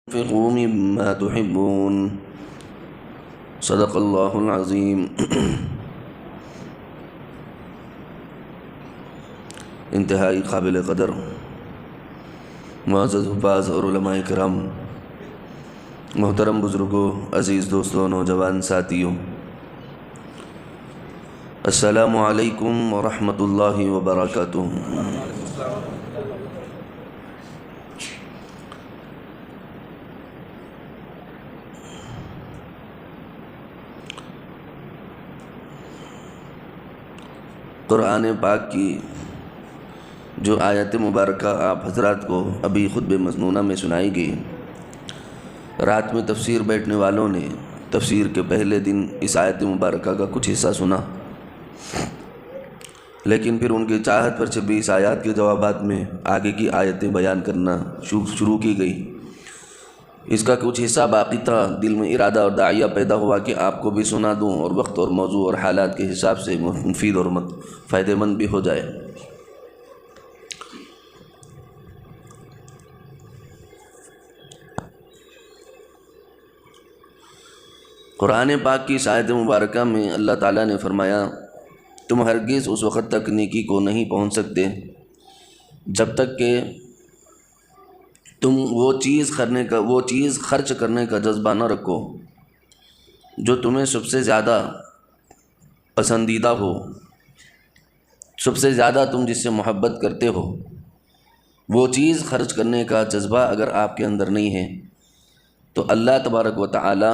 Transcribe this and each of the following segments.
انفقوا مما تحبون صدق اللہ العظیم۔ انتہائی قابل قدر معزز حفاظ اور علماء کرام، محترم بزرگوں، عزیز دوستوں، نوجوان ساتھیوں، السلام علیکم ورحمۃ اللہ وبرکاتہ۔ قرآن پاک کی جو آیت مبارکہ آپ حضرات کو ابھی خطبہ مسنونہ میں سنائی گئی، رات میں تفسیر بیٹھنے والوں نے تفسیر کے پہلے دن اس آیت مبارکہ کا کچھ حصہ سنا، لیکن پھر ان کی چاہت پر 26 آیات کے جوابات میں آگے کی آیتیں بیان کرنا شروع کی گئی۔ اس کا کچھ حصہ باقی تھا، دل میں ارادہ اور داعیہ پیدا ہوا کہ آپ کو بھی سنا دوں اور وقت اور موضوع اور حالات کے حساب سے مفید اور فائدہ مند بھی ہو جائے۔ قرآن پاک کی اس آیت مبارکہ میں اللہ تعالیٰ نے فرمایا، تم ہرگز اس وقت تک نیکی کو نہیں پہنچ سکتے جب تک کہ تم وہ چیز خرچ کرنے کا جذبہ نہ رکھو جو تمہیں سب سے زیادہ پسندیدہ ہو، سب سے زیادہ تم جس سے محبت کرتے ہو۔ وہ چیز خرچ کرنے کا جذبہ اگر آپ کے اندر نہیں ہے تو اللہ تبارک و تعالی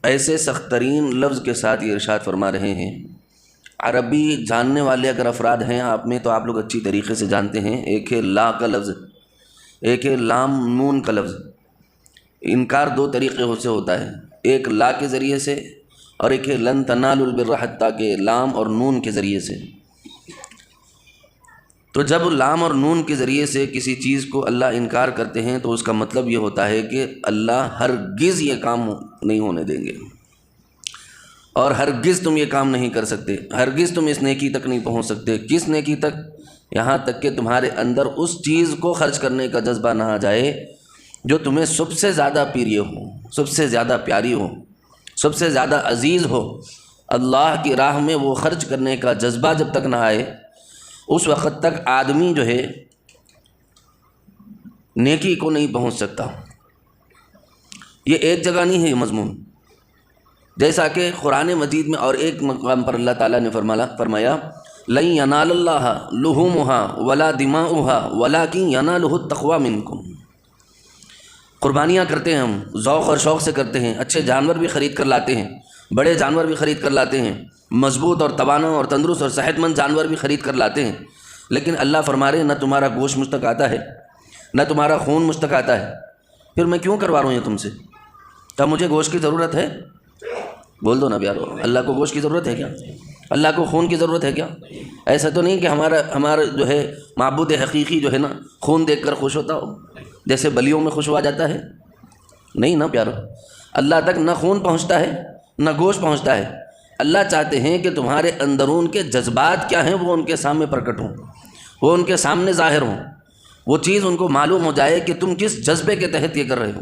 ایسے سخت ترین لفظ کے ساتھ یہ ارشاد فرما رہے ہیں۔ عربی جاننے والے اگر افراد ہیں آپ میں تو آپ لوگ اچھی طریقے سے جانتے ہیں، ایک ہے لا کا لفظ، ایک ہے لام نون کا لفظ۔ انکار دو طریقے سے ہوتا ہے، ایک لا کے ذریعے سے اور ایک ہے لن تنالوا البر حتی کہ لام اور نون کے ذریعے سے۔ تو جب لام اور نون کے ذریعے سے کسی چیز کو اللہ انکار کرتے ہیں تو اس کا مطلب یہ ہوتا ہے کہ اللہ ہرگز یہ کام نہیں ہونے دیں گے، اور ہرگز تم یہ کام نہیں کر سکتے، ہرگز تم اس نیکی تک نہیں پہنچ سکتے۔ کس نیکی تک؟ یہاں تک کہ تمہارے اندر اس چیز کو خرچ کرنے کا جذبہ نہ آ جائے جو تمہیں سب سے زیادہ پیری ہو، سب سے زیادہ پیاری ہو، سب سے زیادہ عزیز ہو۔ اللہ کی راہ میں وہ خرچ کرنے کا جذبہ جب تک نہ آئے اس وقت تک آدمی جو ہے نیکی کو نہیں پہنچ سکتا۔ یہ ایک جگہ نہیں ہے یہ مضمون، جیسا کہ قرآن مجید میں اور ایک مقام پر اللہ تعالیٰ نے فرمایا لن ینال اللہ لحومها ولا دماؤها ولکن ینالہ التقوی منکم۔ قربانیاں کرتے ہیں ہم، ذوق اور شوق سے کرتے ہیں، اچھے جانور بھی خرید کر لاتے ہیں، بڑے جانور بھی خرید کر لاتے ہیں، مضبوط اور توانا اور تندرست اور صحت مند جانور بھی خرید کر لاتے ہیں، لیکن اللہ فرما رہے ہیں نہ تمہارا گوشت مجھ تک آتا ہے نہ تمہارا خون مجھ تک آتا ہے، پھر میں کیوں کروا رہا ہوں یہ تم سے؟ کیا مجھے گوشت کی ضرورت ہے؟ بول دو نا پیارو، اللہ کو گوشت کی ضرورت ہے کیا؟ اللہ کو خون کی ضرورت ہے کیا؟ ایسا تو نہیں کہ ہمارا جو ہے معبود حقیقی جو ہے نا خون دیکھ کر خوش ہوتا ہو، جیسے بلیوں میں خوش ہوا جاتا ہے؟ نہیں نا پیارو، اللہ تک نہ خون پہنچتا ہے نہ گوشت پہنچتا ہے۔ اللہ چاہتے ہیں کہ تمہارے اندرون کے جذبات کیا ہیں وہ ان کے سامنے پرکٹ ہوں، وہ ان کے سامنے ظاہر ہوں، وہ چیز ان کو معلوم ہو جائے کہ تم کس جذبے کے تحت یہ کر رہے ہو۔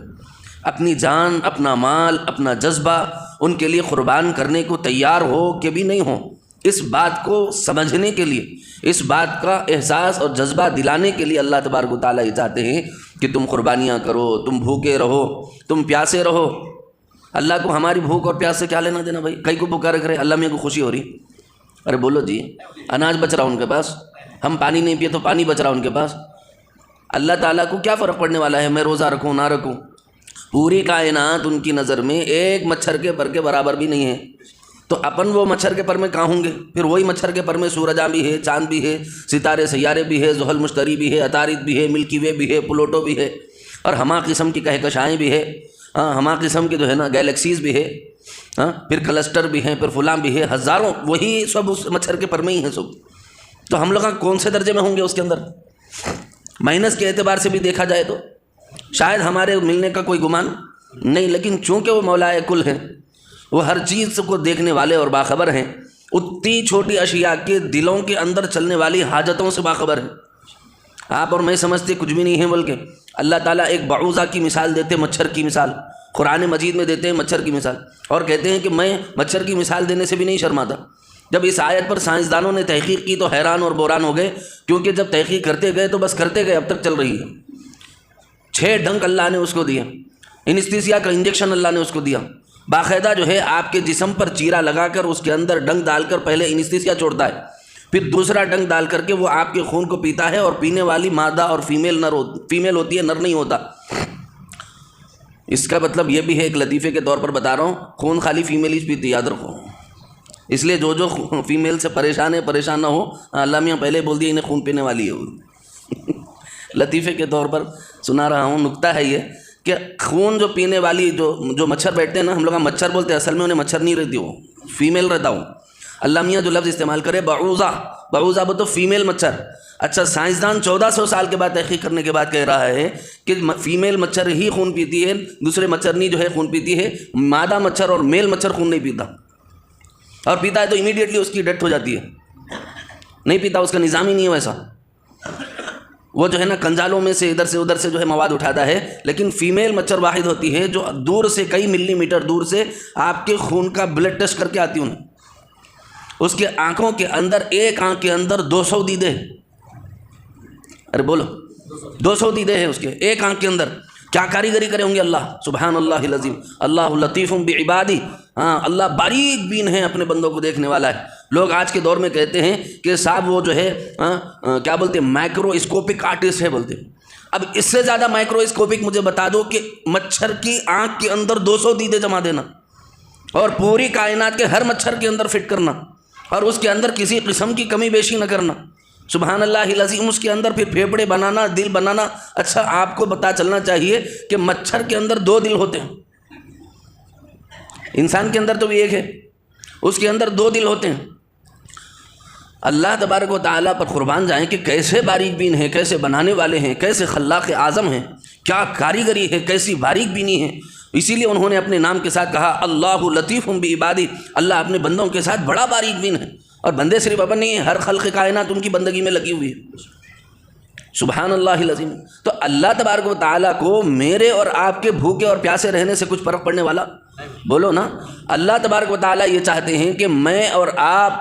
اپنی جان، اپنا مال، اپنا جذبہ ان کے لیے قربان کرنے کو تیار ہو کہ بھی نہیں ہو، اس بات کو سمجھنے کے لیے، اس بات کا احساس اور جذبہ دلانے کے لیے اللہ تبارک و تعالیٰ یہ چاہتے ہیں کہ تم قربانیاں کرو، تم بھوکے رہو، تم پیاسے رہو۔ اللہ کو ہماری بھوک اور پیاس سے کیا لینا دینا بھائی؟ کئی کو پکار کرے اللہ میں کو خوشی ہو رہی، ارے بولو جی، اناج بچ رہا ان کے پاس، ہم پانی نہیں پیے تو پانی بچ رہا ان کے پاس۔ اللہ تعالیٰ کو کیا فرق پڑنے والا ہے میں روزہ رکھوں نہ رکھوں؟ پوری کائنات ان کی نظر میں ایک مچھر کے پر کے برابر بھی نہیں ہے، تو اپن وہ مچھر کے پر میں کہاں ہوں گے؟ پھر وہی مچھر کے پر میں سورجاں بھی ہے، چاند بھی ہے، ستارے سیارے بھی ہے، زحل مشتری بھی ہے، عطارد بھی ہے، ملکی وے بھی ہے، پلوٹو بھی ہے، اور ہمہ قسم کی کہکشائیں بھی ہے، ہمہ قسم کی جو ہے نا گیلیکسیز بھی ہے، پھر کلسٹر بھی ہیں، پھر فلاں بھی ہے، ہزاروں، وہی سب اس مچھر کے پر میں ہی ہیں سب۔ تو ہم لوگ کون سے درجے میں ہوں گے اس کے اندر؟ مائنس کے اعتبار سے بھی دیکھا جائے تو شاید ہمارے ملنے کا کوئی گمان نہیں، لیکن چونکہ وہ مولا کل ہیں، وہ ہر چیز کو دیکھنے والے اور باخبر ہیں، اتنی چھوٹی اشیاء کے دلوں کے اندر چلنے والی حاجتوں سے باخبر ہے۔ آپ اور میں سمجھتے کچھ بھی نہیں ہے، بلکہ اللہ تعالیٰ ایک بعوضہ کی مثال دیتے، مچھر کی مثال قرآن مجید میں دیتے ہیں، مچھر کی مثال، اور کہتے ہیں کہ میں مچھر کی مثال دینے سے بھی نہیں شرماتا۔ جب اس آیت پر سائنسدانوں نے تحقیق کی تو حیران اور بوران ہو گئے، کیونکہ جب تحقیق کرتے گئے تو بس کرتے گئے، اب تک چل رہی ہے۔ 6 ڈنک اللہ نے اس کو دیا، انستھیسیا کا انجیکشن اللہ نے اس کو دیا، باقاعدہ جو ہے آپ کے جسم پر چیرا لگا کر اس کے اندر ڈنک ڈال کر پہلے انستھیسیا چھوڑتا ہے، پھر دوسرا ڈنک ڈال کر کے وہ آپ کے خون کو پیتا ہے، اور پینے والی مادہ اور فیمیل ہوتی ہے، نر نہیں ہوتا۔ اس کا مطلب یہ بھی ہے، ایک لطیفے کے طور پر بتا رہا ہوں، خون خالی فیمیل ہی پیتی، یاد رکھو۔ اس لیے جو فیمیل سے پریشان ہے، پریشان نہ ہو، اللہ میاں پہلے بول دیا انہیں خون پینے والی ہے۔ لطیفے کے طور پر سنا رہا ہوں، نکتہ ہے یہ کہ خون جو پینے والی جو مچھر بیٹھتے ہیں نا، ہم لوگ مچھر بولتے ہیں، اصل میں انہیں مچھر نہیں رہتی، وہ فیمیل رہتا ہوں۔ اللہ میاں جو لفظ استعمال کرے بعوضہ وہ تو فیمیل مچھر۔ اچھا، سائنسدان 1400 سال کے بعد تحقیق کرنے کے بعد کہہ رہا ہے کہ فیمیل مچھر ہی خون پیتی ہے، دوسرے مچھر نہیں جو ہے خون پیتی ہے، مادہ مچھر اور میل مچھر خون نہیں پیتا، اور پیتا ہے تو امیڈیٹلی اس کی ڈیتھ ہو جاتی ہے، نہیں پیتا، اس کا نظام ہی نہیں ہے ویسا۔ وہ جو ہے نا کنجالوں میں سے ادھر سے ادھر سے جو ہے مواد اٹھاتا ہے، لیکن فیمیل مچھر واحد ہوتی ہے جو دور سے کئی ملی میٹر دور سے آپ کے خون کا بلڈ ٹیسٹ کر کے آتی ہوں۔ اس کے آنکھوں کے اندر، ایک آنکھ کے اندر 200 دیدے، ارے بولو 200 دیدے ہیں اس کے ایک آنکھ کے اندر۔ کیا کاریگری کرے ہوں گے اللہ، سبحان اللہ العظیم، اللہ لطیف بعبادی۔ ہاں، اللہ باریک بین ہے، اپنے بندوں کو دیکھنے والا ہے۔ لوگ آج کے دور میں کہتے ہیں کہ صاحب وہ جو ہے کیا بولتے ہیں، مائکرو اسکوپک آرٹسٹ ہے بولتے ہیں۔ اب اس سے زیادہ مائکرو اسکوپک مجھے بتا دو کہ مچھر کی آنکھ کے اندر 200 دیدے جما دینا، اور پوری کائنات کے ہر مچھر کے اندر فٹ کرنا، اور اس کے اندر کسی قسم کی کمی بیشی نہ کرنا، سبحان اللہ العظیم۔ اس کے اندر پھر پھیپھڑے بنانا، دل بنانا۔ اچھا، آپ کو پتہ چلنا چاہیے کہ مچھر کے اندر 2 دل ہوتے ہیں، انسان کے اندر تو بھی ایک ہے، اس کے اندر 2 دل ہوتے ہیں۔ اللہ تبارک و تعالیٰ پر قربان جائیں کہ کیسے باریک بین ہیں، کیسے بنانے والے ہیں، کیسے خلاق اعظم ہیں، کیا کاریگری ہے، کیسی باریک بینی ہے۔ اسی لیے انہوں نے اپنے نام کے ساتھ کہا اللہ لطیف بعبادی، اللہ اپنے بندوں کے ساتھ بڑا باریک بین ہے، اور بندے صرف اپن نہیں ہیں، ہر خلق کائنات ان کی بندگی میں لگی ہوئی ہے، سبحان اللہ العظیم۔ تو اللہ تبارک و تعالیٰ کو میرے اور آپ کے بھوکے اور پیاسے رہنے سے کچھ فرق پڑنے والا، بولو نا۔ اللہ تبارک و تعالیٰ یہ چاہتے ہیں کہ میں اور آپ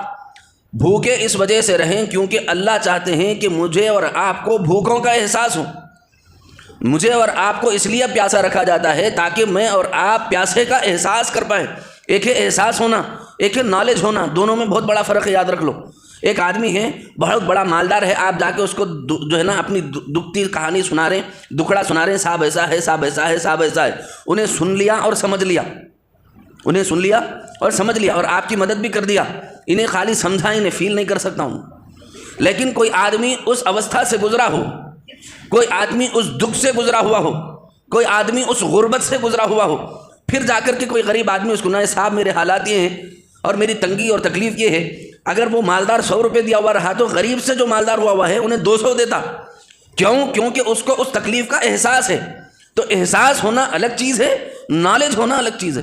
بھوکے اس وجہ سے رہیں کیونکہ اللہ چاہتے ہیں کہ مجھے اور آپ کو بھوکوں کا احساس ہو۔ مجھے اور آپ کو اس لیے پیاسا رکھا جاتا ہے تاکہ میں اور آپ پیاسے کا احساس کر پائیں۔ ایک ہے احساس ہونا، ایک ہے نالج ہونا، دونوں میں بہت بڑا فرق ہے، یاد رکھ لو۔ ایک آدمی ہے بہت بڑا مالدار ہے، آپ جا کے اس کو جو ہے نا اپنی دکھتی کہانی سنا رہے ہیں، دکھڑا سنا رہے ہیں، صاحب ایسا ہے، صاحب ایسا ہے، صاحب ایسا ہے۔ انہیں سن لیا اور سمجھ لیا، انہیں سن لیا اور سمجھ لیا، اور آپ کی مدد بھی کر دیا۔ انہیں خالی سمجھا، انہیں فیل نہیں کر سکتا ہوں۔ لیکن کوئی آدمی اس اوستھا سے گزرا ہو، کوئی آدمی اس دکھ سے گزرا ہوا ہو، کوئی آدمی اس غربت سے گزرا ہوا ہو، پھر جا کر کے کوئی غریب آدمی اس کو نہ، صاحب میرے حالات یہ ہیں اور میری تنگی اور تکلیف یہ ہے، اگر وہ مالدار 100 روپے دیا ہوا رہا تو غریب سے جو مالدار ہوا ہے انہیں 200 دیتا۔ کیوں؟ کیونکہ اس کو اس تکلیف کا احساس ہے۔ تو احساس ہونا الگ چیز ہے، نالج ہونا الگ چیز ہے۔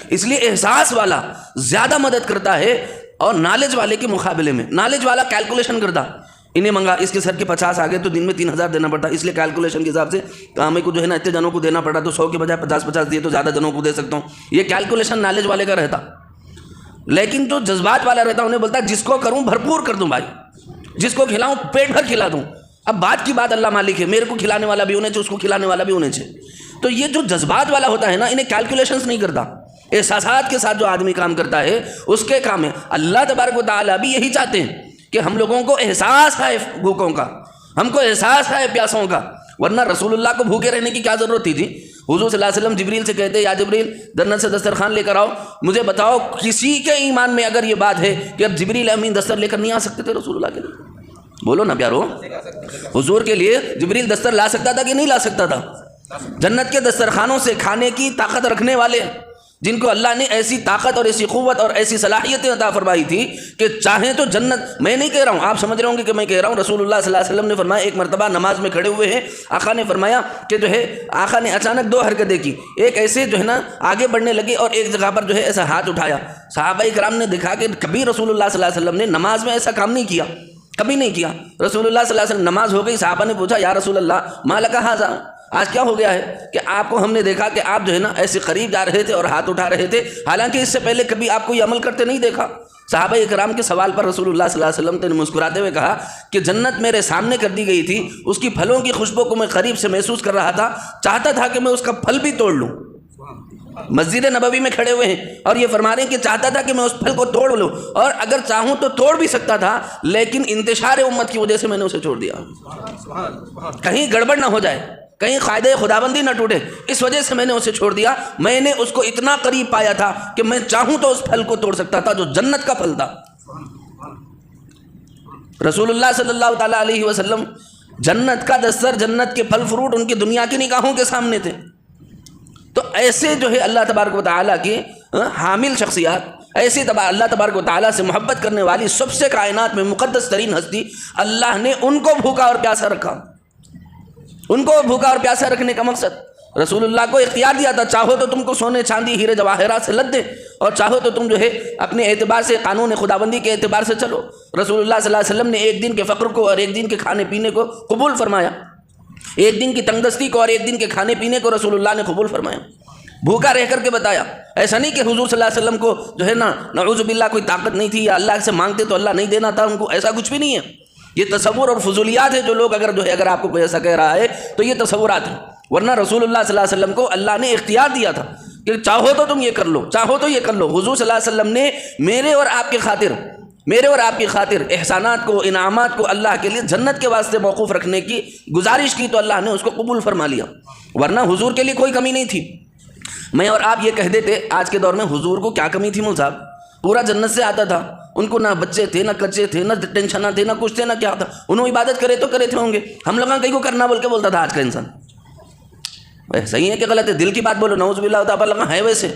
اس لیے احساس والا زیادہ مدد کرتا ہے، اور نالج والے کے مقابلے میں نالج والا کیلکولیشن کرتا، انہیں منگا، اس کے سر کے 50 آگے تو دن میں 3000 دینا پڑتا، اس لیے کیلکولیشن کے حساب سے ہمیں کو جو ہے نا اتنے جنوں کو دینا پڑتا، تو 100 کے بجائے 50 دیے تو زیادہ جنوں کو دے سکتا ہوں۔ یہ کیلکولیشن نالج والے کا رہتا۔ لیکن جو جذبات والا رہتا انہیں بولتا جس کو کروں بھرپور کر دوں بھائی، جس کو کھلاؤں پیٹ بھر کھلا دوں۔ اب بات کی بات اللہ مالک ہے، میرے کو کھلانے والا بھی ہونے چاہیے، اس کو کھلانے والا بھی ہونے چاہیے۔ تو یہ جو جذبات والا ہوتا ہے نا، انہیں کیلکولیشنز نہیں کرتا، احساسات کے ساتھ جو آدمی کام کرتا ہے اس کے کام ہے۔ اللہ تبارک و تعالیٰ بھی یہی چاہتے ہیں کہ ہم لوگوں کو احساس ہے بھوکوں کا، ہم کو احساس ہے پیاسوں کا، ورنہ رسول اللہ کو بھوکے رہنے کی کیا ضرورت تھی؟ حضور صلی اللہ علیہ وسلم جبریل سے کہتے یا جبریل جنت سے دسترخوان لے کر آؤ، مجھے بتاؤ کسی کے ایمان میں اگر یہ بات ہے کہ اب جبریل امین دستر لے کر نہیں آ سکتے تھے رسول اللہ کے لیے؟ بولو نا پیارو، حضور کے لیے جبریل دستر لا سکتا تھا کہ نہیں لا سکتا تھا؟ جنت کے دسترخوانوں سے کھانے کی طاقت رکھنے والے، جن کو اللہ نے ایسی طاقت اور ایسی قوت اور ایسی صلاحیتیں عطا فرمائی تھی کہ چاہیں تو جنت، میں نہیں کہہ رہا ہوں، آپ سمجھ رہے ہوں گے کہ میں کہہ رہا ہوں، رسول اللہ صلی اللہ علیہ وسلم نے فرمایا، ایک مرتبہ نماز میں کھڑے ہوئے ہیں، آقا نے فرمایا کہ جو ہے آقا نے اچانک 2 حرکتیں کی، ایک ایسے جو ہے نا آگے بڑھنے لگے اور ایک جگہ پر جو ہے ایسا ہاتھ اٹھایا۔ صحابہ کرام نے دیکھا کہ کبھی رسول اللہ صلی اللہ علیہ وسلم نے نماز میں ایسا کام نہیں کیا، کبھی نہیں کیا۔ رسول اللہ صلی اللہ علیہ وسلم نماز ہو گئی، صحابہ نے پوچھا یا رسول اللہ ما لک ھذا، آج کیا ہو گیا ہے کہ آپ کو ہم نے دیکھا کہ آپ جو ہے نا ایسے قریب جا رہے تھے اور ہاتھ اٹھا رہے تھے، حالانکہ اس سے پہلے کبھی آپ کو یہ عمل کرتے نہیں دیکھا۔ صحابہ کرام کے سوال پر رسول اللہ صلی اللہ علیہ وسلم نے مسکراتے ہوئے کہا کہ جنت میرے سامنے کر دی گئی تھی، اس کی پھلوں کی خوشبو کو میں قریب سے محسوس کر رہا تھا، چاہتا تھا کہ میں اس کا پھل بھی توڑ لوں۔ مسجد نبوی میں کھڑے ہوئے ہیں اور یہ فرما رہے ہیں کہ چاہتا تھا کہ میں اس پھل کو توڑ لوں، اور اگر چاہوں تو توڑ بھی سکتا تھا، لیکن انتشار امت کی وجہ سے میں نے اسے چھوڑ دیا، کہیں گڑبڑ نہ ہو جائے، کہیں قاعدہ خدابندی نہ ٹوٹے، اس وجہ سے میں نے اسے چھوڑ دیا۔ میں نے اس کو اتنا قریب پایا تھا کہ میں چاہوں تو اس پھل کو توڑ سکتا تھا جو جنت کا پھل تھا۔ رسول اللہ صلی اللہ تعالیٰ علیہ وسلم جنت کا دستر، جنت کے پھل فروٹ ان کی دنیا کی نگاہوں کے سامنے تھے۔ تو ایسے جو ہے اللہ تبارک و تعالیٰ کی حامل شخصیات، ایسی اللہ تبارک و تعالیٰ سے محبت کرنے والی سب سے کائنات میں مقدس ترین ہستی، اللہ نے ان کو بھوکا اور پیاسا رکھا۔ ان کو بھوکا اور پیاسا رکھنے کا مقصد رسول اللہ کو اختیار دیا تھا، چاہو تو تم کو سونے چاندی ہیرے جواہرات سے لد دے، اور چاہو تو تم جو ہے اپنے اعتبار سے قانون خدابندی کے اعتبار سے چلو۔ رسول اللہ صلی اللہ علیہ وسلم نے ایک دن کے فقر کو اور ایک دن کے کھانے پینے کو قبول فرمایا، ایک دن کی تنگدستی کو اور ایک دن کے کھانے پینے کو رسول اللہ نے قبول فرمایا، بھوکا رہ کر کے بتایا۔ ایسا نہیں کہ حضور صلی اللہ علیہ وسلم کو جو ہے نا نعوذ باللہ کوئی طاقت نہیں تھی یا اللہ سے مانگتے تو اللہ نہیں دینا تھا ان کو، ایسا کچھ بھی نہیں ہے۔ یہ تصور اور فضولیات ہے جو لوگ اگر آپ کو کوئی ایسا کہہ رہا ہے تو یہ تصورات ہیں، ورنہ رسول اللہ صلی اللہ علیہ وسلم کو اللہ نے اختیار دیا تھا کہ چاہو تو تم یہ کر لو، چاہو تو یہ کر لو۔ حضور صلی اللہ علیہ وسلم نے میرے اور آپ کی خاطر احسانات کو، انعامات کو اللہ کے لیے جنت کے واسطے موقوف رکھنے کی گزارش کی تو اللہ نے اس کو قبول فرما لیا، ورنہ حضور کے لیے کوئی کمی نہیں تھی۔ میں اور آپ یہ کہہ دیتے آج کے دور میں حضور کو کیا کمی تھی، مول صاحب پورا جنت سے آتا تھا، ان کو نہ بچے تھے نہ کچے تھے نہ ٹینشن تھے نہ کچھ تھے نہ کیا تھا، انہوں عبادت کرے تو کرے تھے ہوں گے، ہم لوگوں کہیں کو کرنا بول کے بولتا تھا آج کا انسان۔ صحیح ہے کہ غلط ہے؟ دل کی بات بولو، نعوذ باللہ تعالیٰ لگا ہے ویسے،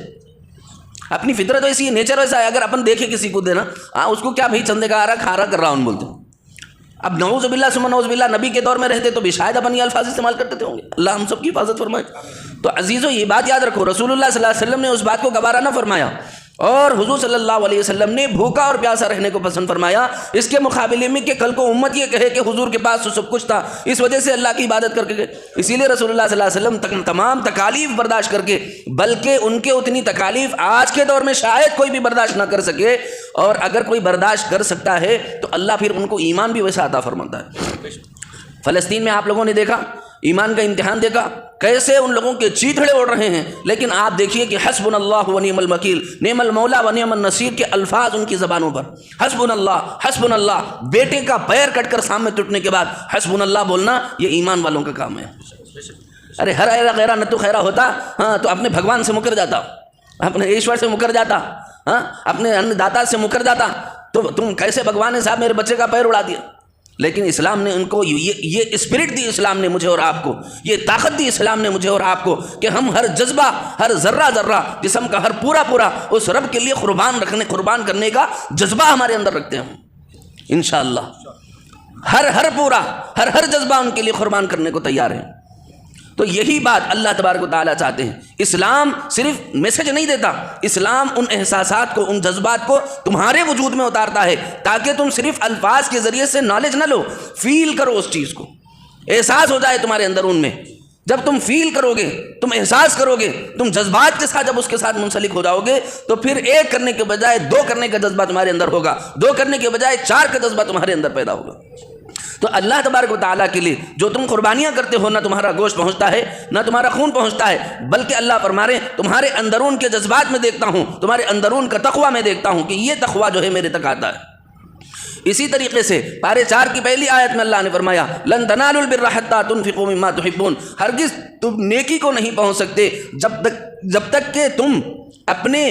اپنی فطرت ویسی ہے، نیچر ویسا ہے۔ اگر اپن دیکھے کسی کو دینا اس کو کیا بھائی چندے کا آ رہا کھا رہا کر رہا ہوں بولتے ہیں۔ اب نعوذ باللہ ثم نعوذ باللہ نبی کے دور میں رہتے تو بھی شاید اپن یہ الفاظ استعمال کرتے تھے ہوں گے، اللہ ہم سب کی حفاظت فرمائے۔ تو عزیزو یہ بات یاد رکھو، رسول اللہ صلی اللہ علیہ وسلم نے اس بات کو گوارا نہ فرمایا، اور حضور صلی اللہ علیہ وسلم نے بھوکا اور پیاسا رہنے کو پسند فرمایا، اس کے مقابلے میں کہ کل کو امت یہ کہے کہ حضور کے پاس تو سب کچھ تھا، اس وجہ سے اللہ کی عبادت کر کے۔ اسی لیے رسول اللہ صلی اللہ علیہ وسلم تمام تکالیف برداشت کر کے، بلکہ ان کے اتنی تکالیف آج کے دور میں شاید کوئی بھی برداشت نہ کر سکے، اور اگر کوئی برداشت کر سکتا ہے تو اللہ پھر ان کو ایمان بھی ویسا عطا فرماتا ہے۔ فلسطین میں آپ لوگوں نے دیکھا ایمان کا امتحان دیکھا، کیسے ان لوگوں کے چیتڑے اڑ رہے ہیں، لیکن آپ دیکھیے کہ حسبنا اللہ و نعم الوکیل، نعم المولا و نعم النصیر کے الفاظ ان کی زبانوں پر، حسبنا اللہ، بیٹے کا پیر کٹ کر سامنے ٹوٹنے کے بعد حسبنا اللہ بولنا یہ ایمان والوں کا کام ہے۔ ارے ہر ایرا غیرہ نہ تو خیرہ ہوتا تو اپنے بھگوان سے مکر جاتا، اپنے ایشور سے مکر جاتا، اپنے ان داتا سے مکر جاتا، تو تم کیسے بھگوان نے صاحب میرے بچے کا پیر اڑا دیا۔ لیکن اسلام نے ان کو یہ اسپرٹ دی، اسلام نے مجھے اور آپ کو یہ طاقت دی، اسلام نے مجھے اور آپ کو کہ ہم ہر جذبہ، ہر ذرہ جسم کا ہر پورا اس رب کے لیے قربان کرنے کا جذبہ ہمارے اندر رکھتے ہیں انشاءاللہ۔ ہر جذبہ ان کے لیے قربان کرنے کو تیار ہیں۔ تو یہی بات اللہ تبارک و تعالیٰ چاہتے ہیں۔ اسلام صرف میسج نہیں دیتا، اسلام ان احساسات کو، ان جذبات کو تمہارے وجود میں اتارتا ہے تاکہ تم صرف الفاظ کے ذریعے سے نالج نہ لو، فیل کرو، اس چیز کو احساس ہو جائے تمہارے اندر۔ ان میں جب تم فیل کرو گے، تم احساس کرو گے، تم جذبات کے ساتھ جب اس کے ساتھ منسلک ہو جاؤ گے تو پھر ایک کرنے کے بجائے دو کرنے کا جذبہ تمہارے اندر ہوگا، دو کرنے کے بجائے چار کا جذبہ تمہارے اندر پیدا ہوگا۔ تو اللہ تبارک و تعالیٰ کے لیے جو تم قربانیاں کرتے ہو، نہ تمہارا گوشت پہنچتا ہے نہ تمہارا خون پہنچتا ہے، بلکہ اللہ فرما رہے تمہارے اندرون کے جذبات میں دیکھتا ہوں، تمہارے اندرون کا تقویٰ میں دیکھتا ہوں کہ یہ تقویٰ جو ہے میرے تک آتا ہے۔ اسی طریقے سے پارے 4 کی پہلی آیت میں اللہ نے فرمایا لن تنالوا البر حتى تنفقوا مما تحبون، ہرگز تم نیکی کو نہیں پہنچ سکتے جب تک کہ تم اپنے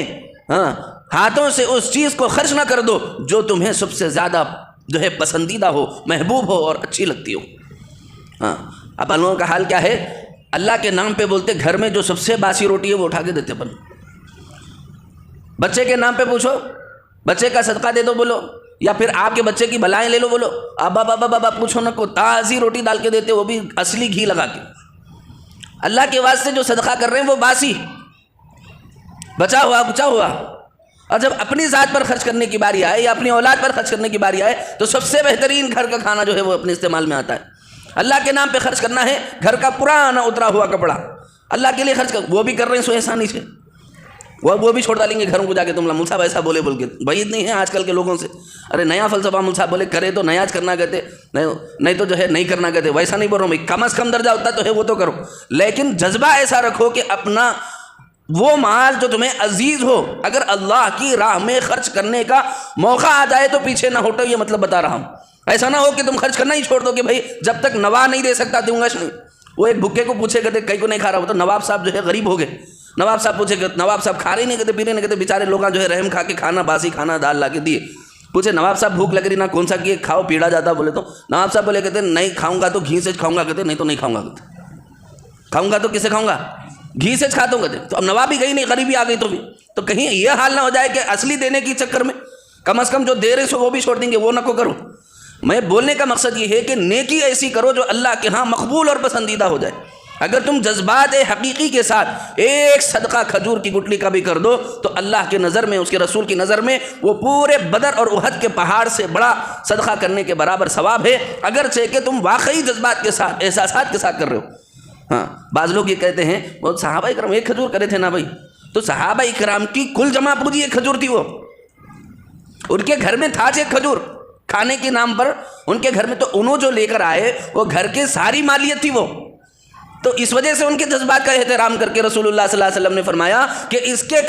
ہاتھوں سے اس چیز کو خرچ نہ کر دو جو تمہیں سب سے زیادہ جو ہے پسندیدہ ہو، محبوب ہو اور اچھی لگتی ہو۔ اب ان لوگوں کا حال کیا ہے، اللہ کے نام پہ بولتے گھر میں جو سب سے باسی روٹی ہے وہ اٹھا کے دیتے، بچے کے نام پہ پوچھو بچے کا صدقہ دے دو بولو، یا پھر آپ کے بچے کی بلائیں لے لو بولو، ابا پوچھو نہ کو تازی روٹی ڈال کے دیتے، وہ بھی اصلی گھی لگا کے۔ اللہ کے واسطے جو صدقہ کر رہے ہیں وہ باسی، بچا ہوا کچا ہوا۔ اور جب اپنی ذات پر خرچ کرنے کی باری آئے یا اپنی اولاد پر خرچ کرنے کی باری آئے تو سب سے بہترین گھر کا کھانا جو ہے وہ اپنے استعمال میں آتا ہے۔ اللہ کے نام پہ خرچ کرنا ہے، گھر کا پرانا اترا ہوا کپڑا اللہ کے لیے خرچ کر، وہ بھی کر رہے ہیں سو احسانی سے، وہ بھی چھوڑ ڈالیں گے گھروں کو جا کے، تم مول صاحب ایسا بولے بول کے۔ بعید نہیں ہے آج کل کے لوگوں سے، ارے نیا فلسفہ مول صاحب بولے کرے تو نیاز کرنا کہتے، نہیں تو جو ہے نہیں کرنا کہتے۔ ویسا نہیں بول رہا ہوں بھائی، کم از کم درجہ ہوتا تو ہے وہ تو کرو، لیکن جذبہ ایسا رکھو کہ اپنا وہ مال جو تمہیں عزیز ہو اگر اللہ کی راہ میں خرچ کرنے کا موقع آ جائے تو پیچھے نہ ہٹو، یہ مطلب بتا رہا ہوں۔ ایسا نہ ہو کہ تم خرچ کرنا ہی چھوڑ دو کہ بھائی جب تک نوا نہیں دے سکتا دوں گا نہیں۔ وہ ایک بھوکے کو پوچھے کہتے کئی کو نہیں کھا رہا، وہ تو نواب صاحب جو ہے غریب ہو گئے، نواب صاحب پوچھے نواب صاحب کھا رہے نہیں کہتے، پی رہے نہیں کہتے، بیچارے لوگ جو ہے رحم کھا کے کھانا باسی کھانا دال لا کے دیے، پوچھے نواب صاحب بھوک لگ رہی نا کون سا کیے کھاؤ پیڑا جاتا، بولے تو نواب صاحب بولے کہتے نہیں کھاؤں گا تو گھی سے کھاؤں گا، کہتے نہیں تو نہیں کھاؤں گا، کھاؤں گا تو کسے کھاؤں گا، گھی سے کھاتا ہوں کہتے۔ تو اب نوابی گئی نہیں غریبی آ گئی تو کہیں یہ حال نہ ہو جائے کہ اصلی دینے کی چکر میں کم از کم جو دے رہے سو وہ بھی چھوڑ دیں گے، وہ نہ کو کرو۔ میں بولنے کا مقصد یہ ہے کہ نیکی ایسی کرو جو اللہ کے ہاں مقبول اور پسندیدہ ہو جائے۔ اگر تم جذبات حقیقی کے ساتھ ایک صدقہ کھجور کی گٹلی کا بھی کر دو تو اللہ کے نظر میں، اس کے رسول کی نظر میں وہ پورے بدر اور احد کے پہاڑ سے بڑا صدقہ کرنے کے برابر ثواب ہے، اگرچہ کہ تم واقعی جذبات کے ساتھ احساسات کے ساتھ کر رہے ہو۔ ہاں بعض لوگ یہ کہتے ہیں وہ صحابہ اکرام ایک کھجور کرے تھے نا بھائی، تو صحابہ اکرام کی کل جمع پوجی ایک کھجور تھی، وہ ان کے گھر میں تھا ایک کھجور کھانے کے نام پر، ان کے گھر میں تو انہوں جو لے کر آئے وہ گھر کے ساری مالیت تھی وہ، تو اس وجہ سے ان کے جذبات کا احترام کر کے رسول اللہ صلی اللہ علیہ وسلم نے فرمایا کہ اس کے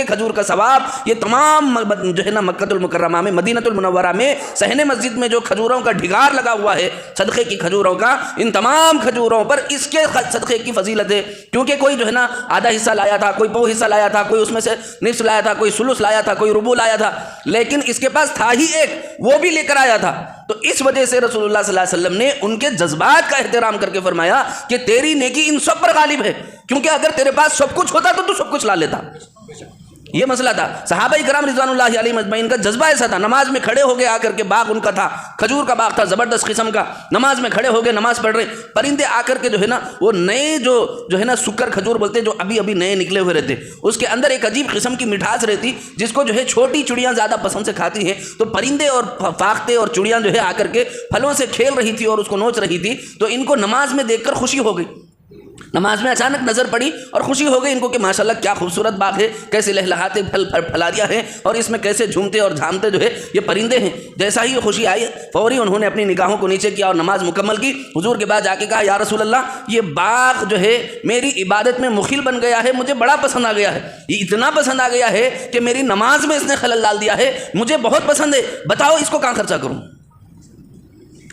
کھجور کا ثواب یہ تمام جو ہے نا مکۃ المکرمہ میں، مدینۃ المنورہ میں صحن مسجد میں جو کھجوروں کا ڈھگار لگا ہوا ہے صدقے کی کھجوروں کا، ان تمام کھجوروں پر اس کے صدقے کی فضیلت ہے، کیونکہ کوئی جو ہے نا آدھا حصہ لایا تھا، کوئی پو حصہ لایا تھا، کوئی اس میں سے نصف لایا تھا، کوئی ثلث لایا تھا، کوئی ربع لایا تھا، لیکن اس کے پاس تھا ہی ایک، وہ بھی لے کر آیا تھا۔ تو اس وجہ سے رسول اللہ صلی اللہ علیہ وسلم نے ان کے جذبات کا احترام کر کے فرمایا کہ تیری نیکی ان سب پر غالب ہے، کیونکہ اگر تیرے پاس سب کچھ ہوتا تو سب کچھ لا لیتا۔ یہ مسئلہ تھا صحابہ کرام رضوان اللہ علیہم اجمعین کا جذبہ ایسا تھا، نماز میں کھڑے ہو گئے آ کر کے، باغ ان کا تھا، کھجور کا باغ تھا زبردست قسم کا، نماز میں کھڑے ہو گئے نماز پڑھ رہے، پرندے آ کر کے جو ہے نا وہ نئے جو ہے نا سکر کھجور بولتے جو ابھی نئے نکلے ہوئے رہتے، اس کے اندر ایک عجیب قسم کی مٹھاس رہتی جس کو جو ہے چھوٹی چڑیاں زیادہ پسند سے کھاتی ہیں، تو پرندے اور فاختے اور چڑیاں جو ہے آ کر کے پھلوں سے کھیل رہی تھی اور اس کو نوچ رہی تھی، تو ان کو نماز میں دیکھ کر خوشی ہو گئی، نماز میں اچانک نظر پڑی اور خوشی ہو گئی ان کو کہ ماشاءاللہ کیا خوبصورت باغ ہے، کیسے لہلہاتے پھلاریاں ہیں اور اس میں کیسے جھومتے اور جھامتے جو ہے یہ پرندے ہیں۔ جیسا ہی خوشی آئی فوری انہوں نے اپنی نگاہوں کو نیچے کیا اور نماز مکمل کی، حضور کے بعد جا کے کہا یا رسول اللہ یہ باغ جو ہے میری عبادت میں مخل بن گیا ہے، مجھے بڑا پسند آ گیا ہے، یہ اتنا پسند آ گیا ہے کہ میری نماز میں اس نے خلل ڈال دیا ہے، مجھے بہت پسند ہے، بتاؤ اس کو کہاں خرچہ کروں،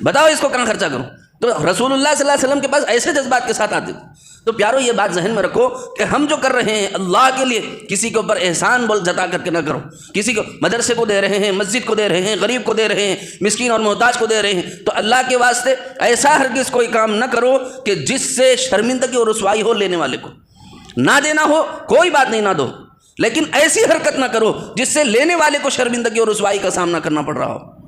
بتاؤ اس کو کہاں خرچہ کروں۔ تو رسول اللہ صلی اللہ علیہ وسلم کے پاس ایسے جذبات کے ساتھ آتے تھے۔ تو پیارو یہ بات ذہن میں رکھو کہ ہم جو کر رہے ہیں اللہ کے لیے، کسی کے اوپر احسان جتا کر کے نہ کرو، کسی کو مدرسے کو دے رہے ہیں، مسجد کو دے رہے ہیں، غریب کو دے رہے ہیں، مسکین اور محتاج کو دے رہے ہیں، تو اللہ کے واسطے ایسا ہرگز کوئی کام نہ کرو کہ جس سے شرمندگی اور رسوائی ہو لینے والے کو، نہ دینا ہو کوئی بات نہیں نہ دو، لیکن ایسی حرکت نہ کرو جس سے لینے والے کو شرمندگی اور رسوائی کا سامنا کرنا پڑ رہا ہو۔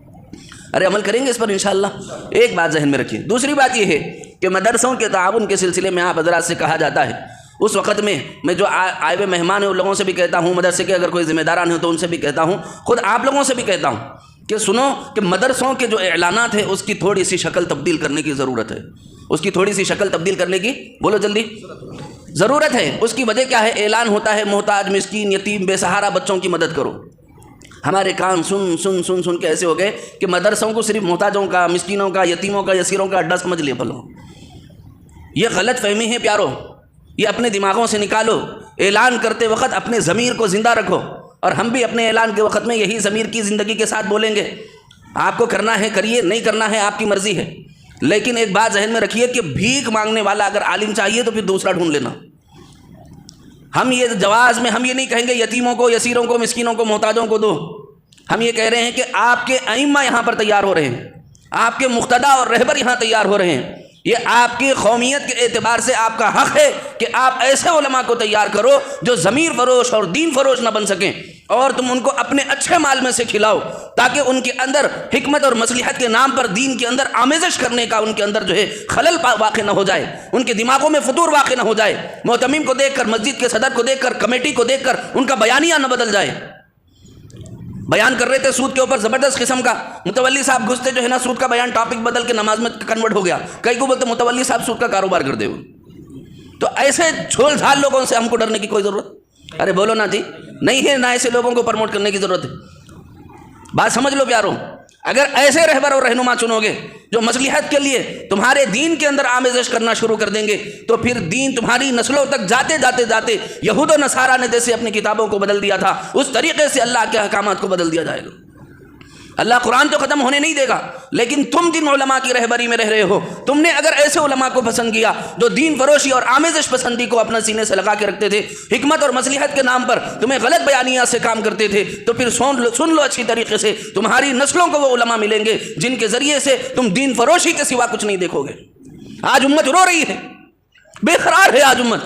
ارے عمل کریں گے اس پر انشاءاللہ۔ ایک بات ذہن میں رکھیے، دوسری بات یہ ہے کہ مدرسوں کے تعاون کے سلسلے میں آپ حضرات سے کہا جاتا ہے، اس وقت میں جو آئے ہوئے مہمان ہیں ان لوگوں سے بھی کہتا ہوں، مدرسے کے اگر کوئی ذمہ داران ہیں تو ان سے بھی کہتا ہوں، خود آپ لوگوں سے بھی کہتا ہوں کہ سنو کہ مدرسوں کے جو اعلانات ہیں اس کی تھوڑی سی شکل تبدیل کرنے کی ضرورت ہے، اس کی تھوڑی سی شکل تبدیل کرنے کی بولو جلدی ضرورت ہے۔ اس کی وجہ کیا ہے؟ اعلان ہوتا ہے محتاج مسکین یتیم بے سہارا بچوں کی مدد کرو، ہمارے کان سن سن سن سن کے ایسے ہو گئے کہ مدرسوں کو صرف محتاجوں کا، مسکینوں کا، یتیموں کا، یسیروں کا اڈا سمجھ لیا بھلو۔ یہ غلط فہمی ہے پیارو، یہ اپنے دماغوں سے نکالو۔ اعلان کرتے وقت اپنے ضمیر کو زندہ رکھو، اور ہم بھی اپنے اعلان کے وقت میں یہی ضمیر کی زندگی کے ساتھ بولیں گے، آپ کو کرنا ہے کریے، نہیں کرنا ہے آپ کی مرضی ہے، لیکن ایک بات ذہن میں رکھیے کہ بھیک مانگنے والا اگر عالم چاہیے تو پھر دوسرا ڈھونڈ لینا۔ ہم یہ جواز میں ہم یہ نہیں کہیں گے یتیموں کو، یسیروں کو، مسکینوں کو، محتاجوں کو دو، ہم یہ کہہ رہے ہیں کہ آپ کے ائمہ یہاں پر تیار ہو رہے ہیں، آپ کے مقتدا اور رہبر یہاں تیار ہو رہے ہیں، یہ آپ کی قومیت کے اعتبار سے آپ کا حق ہے کہ آپ ایسے علماء کو تیار کرو جو ضمیر فروش اور دین فروش نہ بن سکیں، اور تم ان کو اپنے اچھے مال میں سے کھلاؤ تاکہ ان کے اندر حکمت اور مصلحت کے نام پر دین کے اندر آمیزش کرنے کا ان کے اندر جو ہے خلل واقع نہ ہو جائے، ان کے دماغوں میں فطور واقع نہ ہو جائے، معتمم کو دیکھ کر، مسجد کے صدر کو دیکھ کر، کمیٹی کو دیکھ کر ان کا بیانیہ نہ بدل جائے۔ بیان کر رہے تھے سود کے اوپر زبردست قسم کا، متولی صاحب گھستے جو ہے نا سود کا بیان ٹاپک بدل کے نماز میں کنورٹ ہو گیا، کئی کو بولتے متولی صاحب سود کا کاروبار کر دے. تو ایسے جھول جھال لوگوں سے ہم کو ڈرنے کی کوئی ضرورت، ارے بولو نا جی، نہیں ہے، نہ ایسے لوگوں کو پروموٹ کرنے کی ضرورت ہے. بات سمجھ لو پیاروں، اگر ایسے رہبر اور رہنما چنو گے جو مصلحت کے لیے تمہارے دین کے اندر آمیزش کرنا شروع کر دیں گے، تو پھر دین تمہاری نسلوں تک جاتے جاتے جاتے یہود و نصارہ نے جیسے اپنی کتابوں کو بدل دیا تھا، اس طریقے سے اللہ کے احکامات کو بدل دیا جائے گا. اللہ قرآن تو ختم ہونے نہیں دے گا، لیکن تم جن علماء کی رہبری میں رہ رہے ہو، تم نے اگر ایسے علماء کو پسند کیا جو دین فروشی اور آمیزش پسندی کو اپنا سینے سے لگا کے رکھتے تھے، حکمت اور مصلحت کے نام پر تمہیں غلط بیانیات سے کام کرتے تھے، تو پھر سن لو اچھی طریقے سے، تمہاری نسلوں کو وہ علماء ملیں گے جن کے ذریعے سے تم دین فروشی کے سوا کچھ نہیں دیکھو گے. آج امت رو رہی ہے، بے قرار ہے آج امت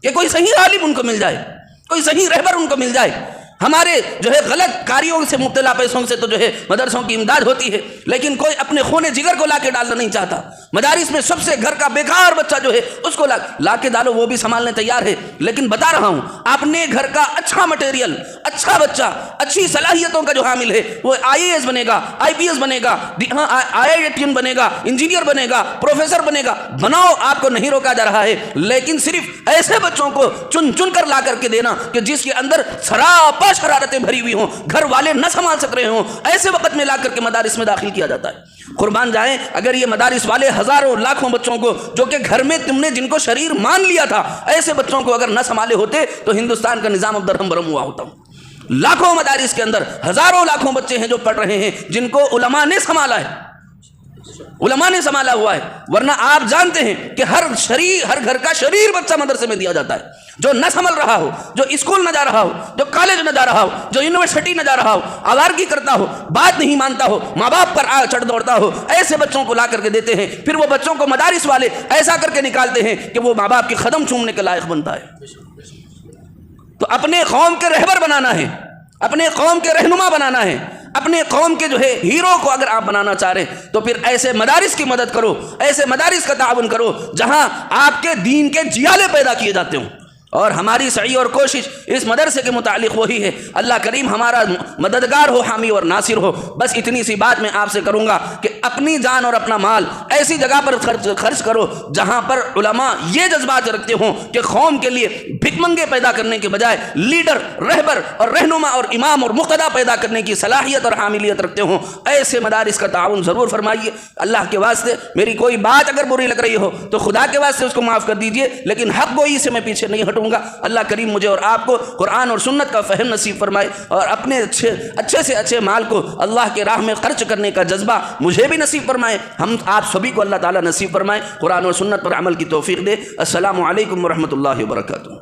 کہ کوئی صحیح عالم ان کو مل جائے، کوئی صحیح رہبر ان کو مل جائے. ہمارے جو ہے غلط کاریوں سے مبتلا پیسوں سے تو جو ہے مدرسوں کی امداد ہوتی ہے، لیکن کوئی اپنے خون جگر کو لا کے ڈالنا نہیں چاہتا. مدارس میں سب سے گھر کا بیکار بچہ جو ہے اس کو لا کے ڈالو، وہ بھی سنبھالنے تیار ہے. لیکن بتا رہا ہوں، اپنے گھر کا اچھا مٹیریل، اچھا بچہ، اچھی صلاحیتوں کا جو حامل ہے، وہ IAS بنے گا، IPS بنے گا، IIT بنے گا، انجینئر بنے گا، پروفیسر بنے گا. بناؤ، آپ کو نہیں روکا جا رہا ہے، لیکن صرف ایسے بچوں کو چن چن کر لا کر کے دینا کہ جس کے اندر سراپا شرارتیں بھری ہوئی ہوں، گھر والے نہ سنبھال سک رہے ہوں، ایسے وقت میں لا کر کے مدارس میں داخل کیا جاتا ہے. قربان جائیں، اگر یہ مدارس والے ہزاروں لاکھوں بچوں کو جو کہ گھر میں تم نے جن کو شریر مان لیا تھا، ایسے بچوں کو اگر نہ سنبھالے ہوتے تو ہندوستان کا نظام اب درہم برہم ہوا ہوتا. لاکھوں مدارس کے اندر ہزاروں لاکھوں بچے ہیں جو پڑھ رہے ہیں، جن کو علماء نے سنبھالا ہے، علماء نے سنبھالا ہوا ہے. ورنہ آپ جانتے ہیں کہ ہر گھر کا شریر بچہ مدرسے میں دیا جاتا ہے، جو نہ سنبھل رہا ہو، جو اسکول نہ جا رہا ہو، جو کالج نہ جا رہا ہو، جو یونیورسٹی نہ جا رہا ہو، آوارگی کرتا ہو، بات نہیں مانتا ہو، ماں باپ پر چڑھ دوڑتا ہو، ایسے بچوں کو لا کر کے دیتے ہیں. پھر وہ بچوں کو مدارس والے ایسا کر کے نکالتے ہیں کہ وہ ماں باپ کے قدم چومنے کے لائق بنتا ہے. تو اپنے قوم کے رہبر بنانا ہے، اپنے قوم کے رہنما بنانا ہے، اپنے قوم کے جو ہے ہیرو کو اگر آپ بنانا چاہ رہے ہیں تو پھر ایسے مدارس کی مدد کرو، ایسے مدارس کا تعاون کرو جہاں آپ کے دین کے جیالے پیدا کیے جاتے ہوں. اور ہماری سعی اور کوشش اس مدرسے کے متعلق وہی ہے. اللہ کریم ہمارا مددگار ہو، حامی اور ناصر ہو. بس اتنی سی بات میں آپ سے کروں گا کہ اپنی جان اور اپنا مال ایسی جگہ پر خرچ کرو جہاں پر علماء یہ جذبات رکھتے ہوں کہ قوم کے لیے بھک منگے پیدا کرنے کے بجائے لیڈر، رہبر اور رہنما اور امام اور مقتدا پیدا کرنے کی صلاحیت اور حاملیت رکھتے ہوں. ایسے مدارس کا تعاون ضرور فرمائیے. اللہ کے واسطے میری کوئی بات اگر بری لگ رہی ہو تو خدا کے واسطے اس کو معاف کر دیجئے، لیکن حق گوئی سے میں پیچھے نہیں ہٹوں گا. اللہ کریم مجھے اور آپ کو قرآن اور سنت کا فہم نصیب فرمائے، اور اپنے اچھے سے اچھے مال کو اللہ کے راہ میں خرچ کرنے کا جذبہ مجھے بھی نصیب فرمائے، ہم آپ سبھی کو اللہ تعالیٰ نصیب فرمائے. قرآن اور سنت پر عمل کی توفیق دے. السلام علیکم ورحمۃ اللہ وبرکاتہ.